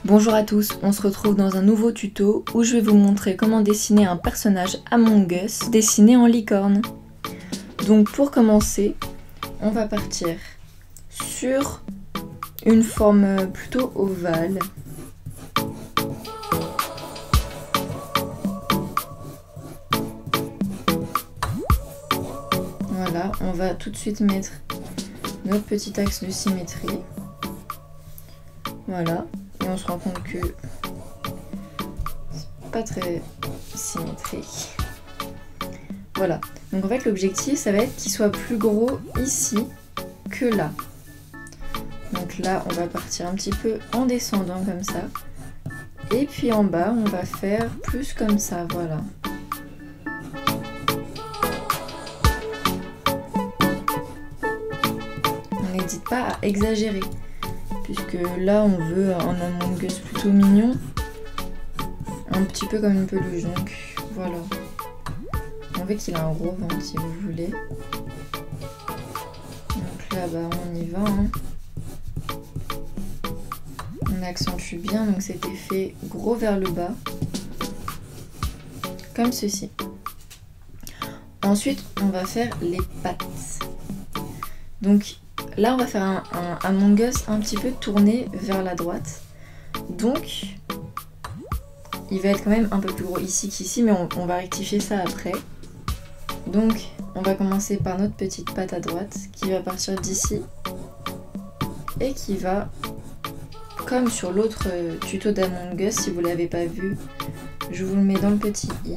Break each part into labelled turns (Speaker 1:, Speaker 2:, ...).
Speaker 1: Bonjour à tous, on se retrouve dans un nouveau tuto où je vais vous montrer comment dessiner un personnage Among Us dessiné en licorne. Donc pour commencer, on va partir sur une forme plutôt ovale. Voilà, on va tout de suite mettre notre petit axe de symétrie. Voilà, et on se rend compte que c'est pas très symétrique. Voilà, donc en fait l'objectif ça va être qu'il soit plus gros ici que là. Donc là on va partir un petit peu en descendant comme ça. Et puis en bas on va faire plus comme ça, voilà. On n'hésite pas à exagérer. Puisque là on veut un Among Us plutôt mignon, un petit peu comme une peluche, donc voilà. On veut qu'il a un gros ventre si vous voulez. Donc là bah on y va. Hein. On accentue bien donc cet effet gros vers le bas, comme ceci. Ensuite on va faire les pattes. Donc là, on va faire un Among Us un petit peu tourné vers la droite. Donc, il va être quand même un peu plus gros ici qu'ici, mais on va rectifier ça après. Donc, on va commencer par notre petite patte à droite qui va partir d'ici et qui va, comme sur l'autre tuto d'Among Us, si vous ne l'avez pas vu, je vous le mets dans le petit i.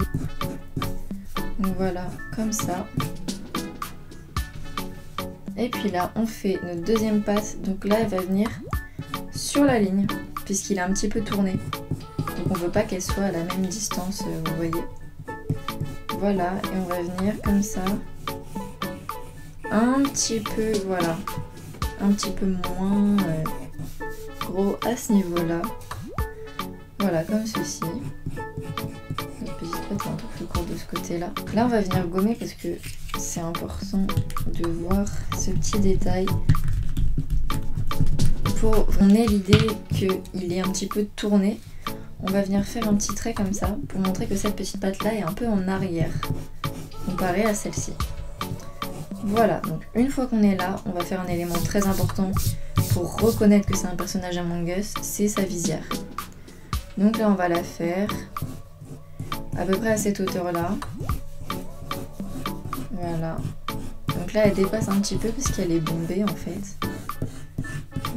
Speaker 1: Donc voilà, comme ça. Et puis là, on fait notre deuxième patte. Donc là, elle va venir sur la ligne, puisqu'il est un petit peu tourné. Donc on ne veut pas qu'elle soit à la même distance, vous voyez. Voilà, et on va venir comme ça. Un petit peu, voilà. Un petit peu moins gros à ce niveau-là. Voilà, comme ceci. Notre petite patte est un peu plus courte de ce côté-là. Là, on va venir gommer parce que c'est important de voir ce petit détail pour qu'on ait l'idée qu'il est un petit peu tourné. On va venir faire un petit trait comme ça pour montrer que cette petite patte là est un peu en arrière comparée à celle-ci. Voilà, donc une fois qu'on est là, on va faire un élément très important pour reconnaître que c'est un personnage Among Us, c'est sa visière. Donc là on va la faire à peu près à cette hauteur là. Voilà. Donc là, elle dépasse un petit peu parce qu'elle est bombée en fait.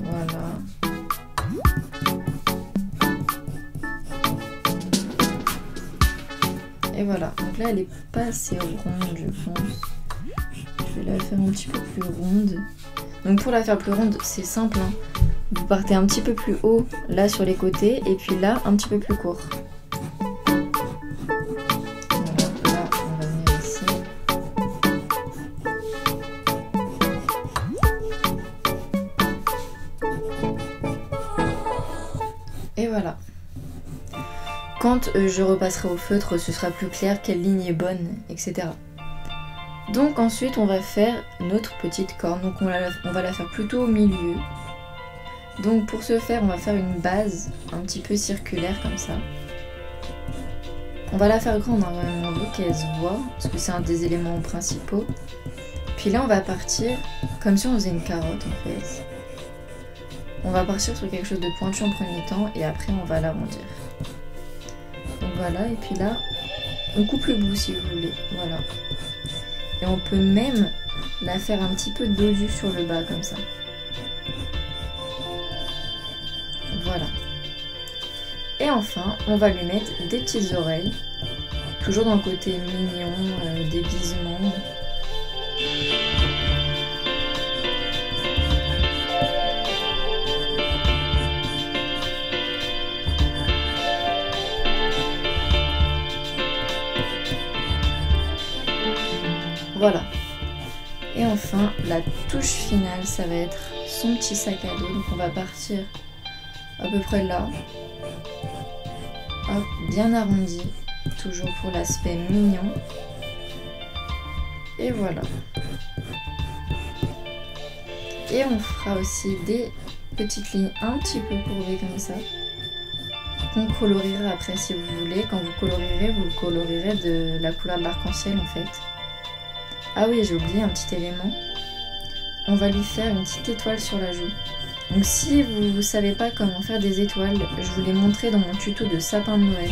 Speaker 1: Voilà. Et voilà. Donc là, elle est pas assez ronde, je pense. Je vais la faire un petit peu plus ronde. Donc pour la faire plus ronde, c'est simple. Hein. Vous partez un petit peu plus haut, là sur les côtés, et puis là, un petit peu plus court. Et voilà. Quand je repasserai au feutre, ce sera plus clair, quelle ligne est bonne, etc. Donc ensuite, on va faire notre petite corne. Donc on va la faire plutôt au milieu. Donc pour ce faire, on va faire une base un petit peu circulaire comme ça. On va la faire grande, hein, on veut qu'elle se voit, parce que c'est un des éléments principaux. Puis là, on va partir comme si on faisait une carotte en fait. On va partir sur quelque chose de pointu en premier temps et après on va l'arrondir. Donc voilà, et puis là, on coupe le bout si vous voulez, voilà. Et on peut même la faire un petit peu dodue sur le bas comme ça. Voilà. Et enfin, on va lui mettre des petites oreilles, toujours dans le côté mignon, déguisement. Voilà. Et enfin, la touche finale, ça va être son petit sac à dos. Donc on va partir à peu près là. Hop, bien arrondi. Toujours pour l'aspect mignon. Et voilà. Et on fera aussi des petites lignes un petit peu courbées comme ça. qu'on coloriera après si vous voulez. Quand vous le colorierez de la couleur de l'arc-en-ciel en fait. Ah oui, j'ai oublié un petit élément. On va lui faire une petite étoile sur la joue. Donc si vous ne savez pas comment faire des étoiles, je vous l'ai montré dans mon tuto de sapin de Noël,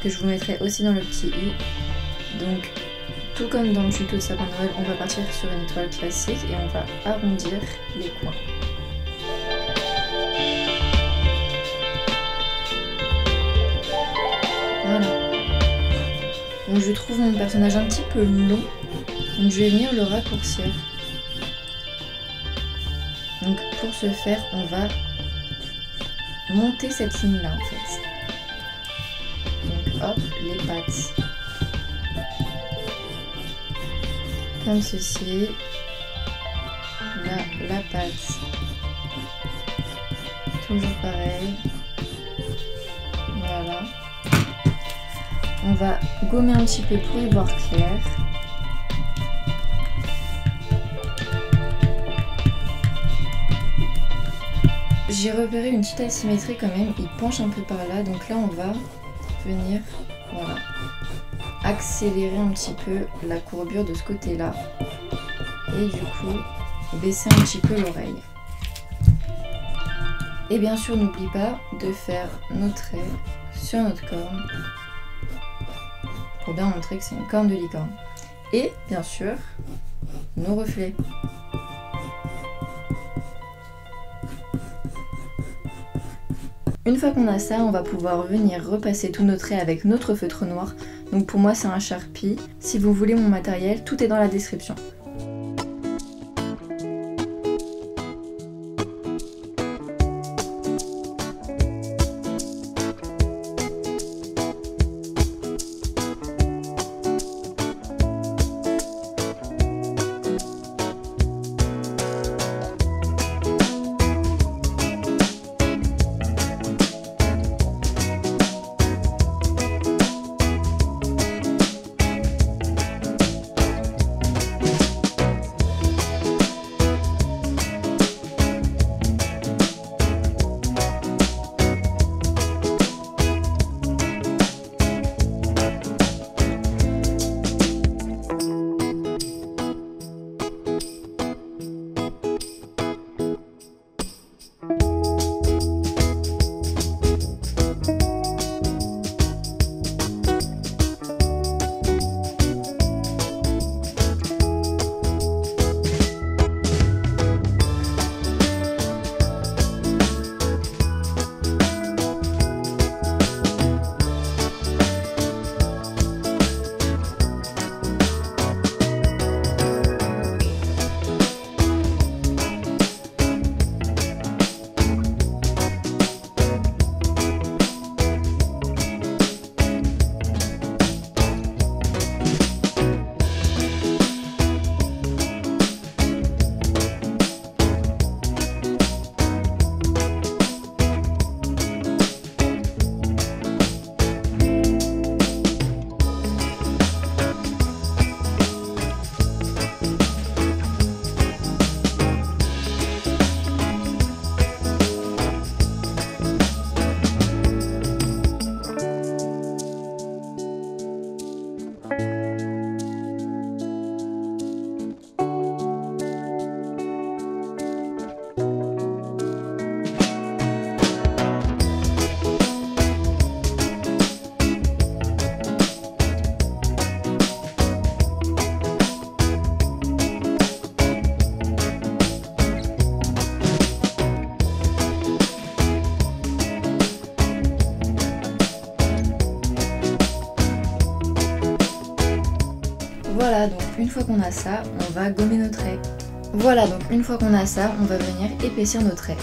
Speaker 1: que je vous mettrai aussi dans le petit i. Donc tout comme dans le tuto de sapin de Noël, on va partir sur une étoile classique et on va arrondir les coins. Voilà. Donc je trouve mon personnage un petit peu long, donc je vais venir le raccourcir. Donc pour ce faire, on va monter cette ligne là en fait. Donc hop, les pattes. Comme ceci. Là, la patte. Toujours pareil. Voilà. On va gommer un petit peu pour y voir clair. J'ai repéré une petite asymétrie quand même, il penche un peu par là, donc là on va venir, voilà, accélérer un petit peu la courbure de ce côté-là et du coup baisser un petit peu l'oreille. Et bien sûr n'oublie pas de faire nos traits sur notre corne pour bien montrer que c'est une corne de licorne. Et bien sûr nos reflets. Une fois qu'on a ça, on va pouvoir venir repasser tous nos traits avec notre feutre noir. Donc pour moi c'est un Sharpie. Si vous voulez mon matériel, tout est dans la description. Voilà, donc une fois qu'on a ça, on va gommer nos traits. Voilà, donc une fois qu'on a ça, on va venir épaissir nos traits.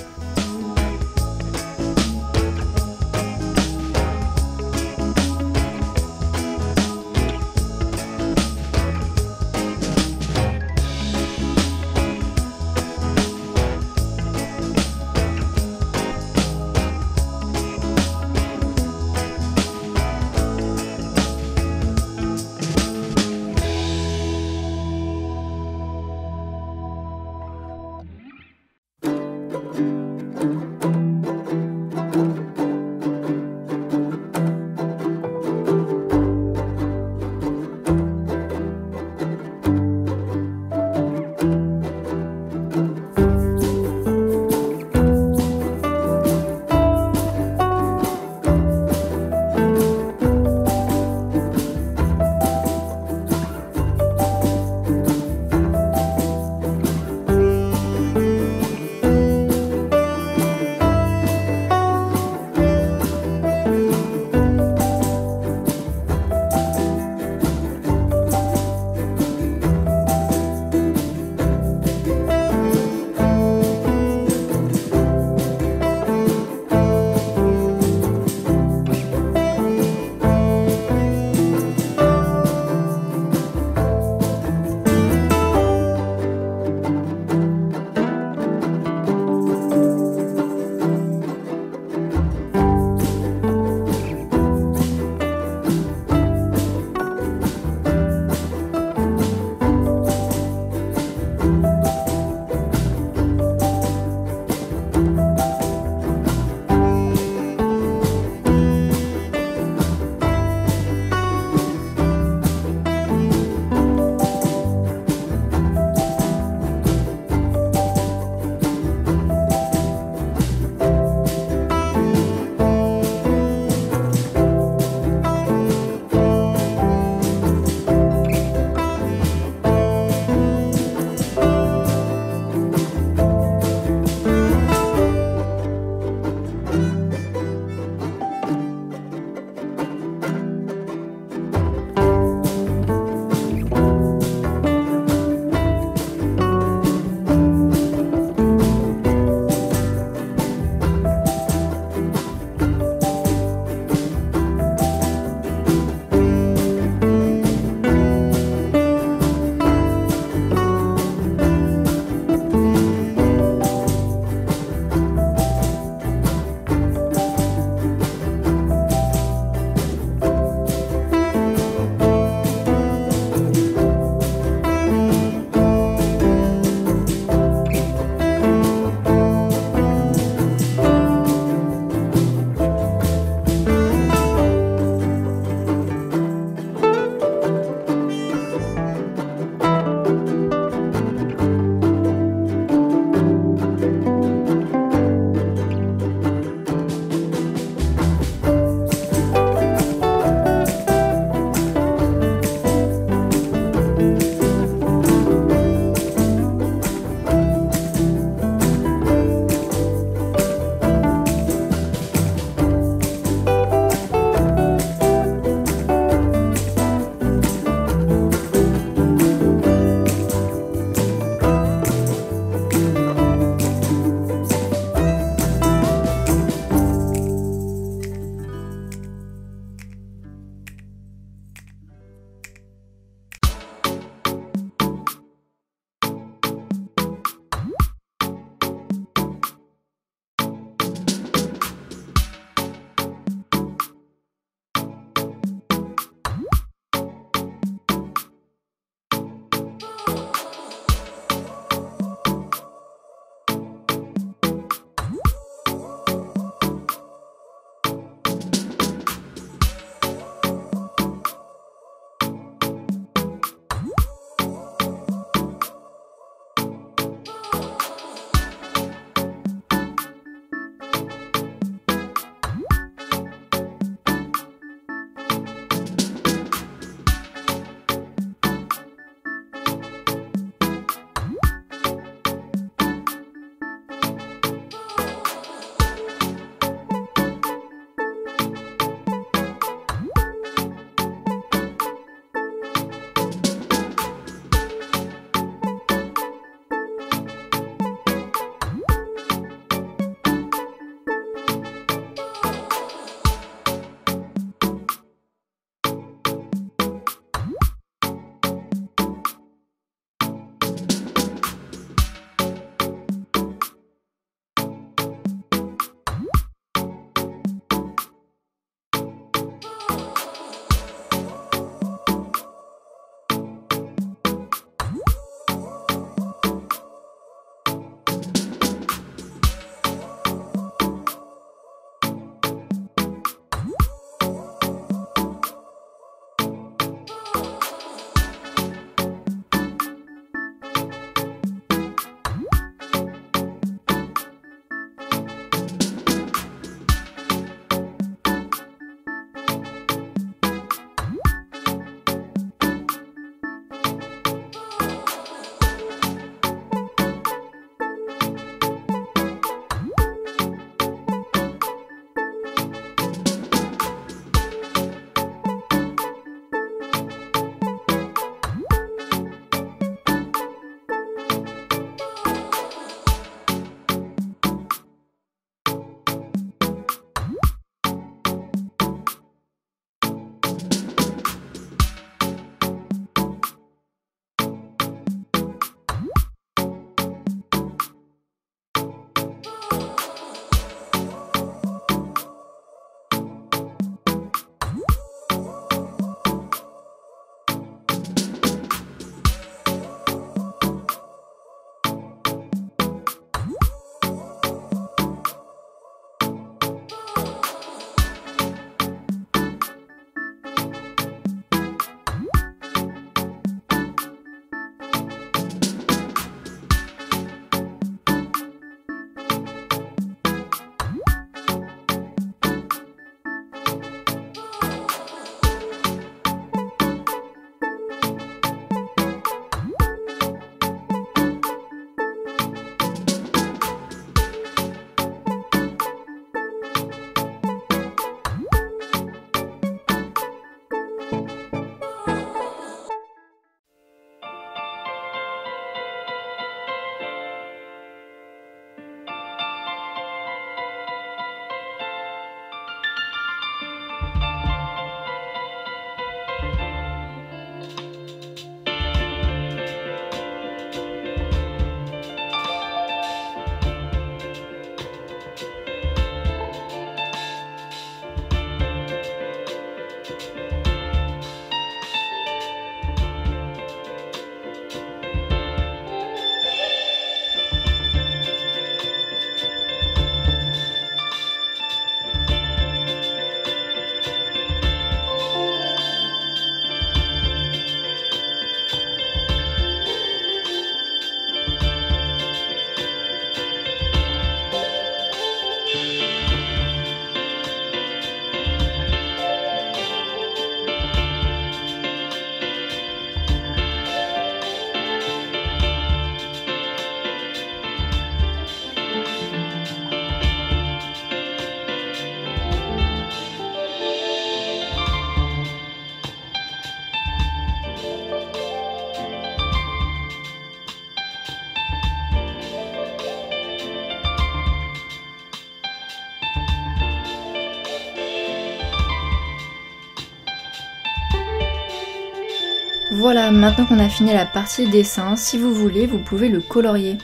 Speaker 1: Voilà, maintenant qu'on a fini la partie dessin, si vous voulez, vous pouvez le colorier.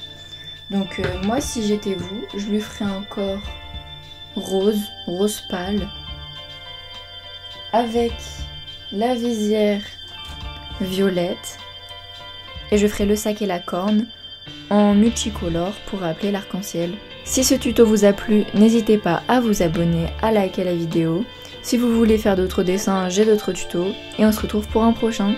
Speaker 1: Donc moi, si j'étais vous, je lui ferais un corps rose, rose pâle, avec la visière violette, et je ferai le sac et la corne en multicolore pour rappeler l'arc-en-ciel. Si ce tuto vous a plu, n'hésitez pas à vous abonner, à liker la vidéo. Si vous voulez faire d'autres dessins, j'ai d'autres tutos, et on se retrouve pour un prochain.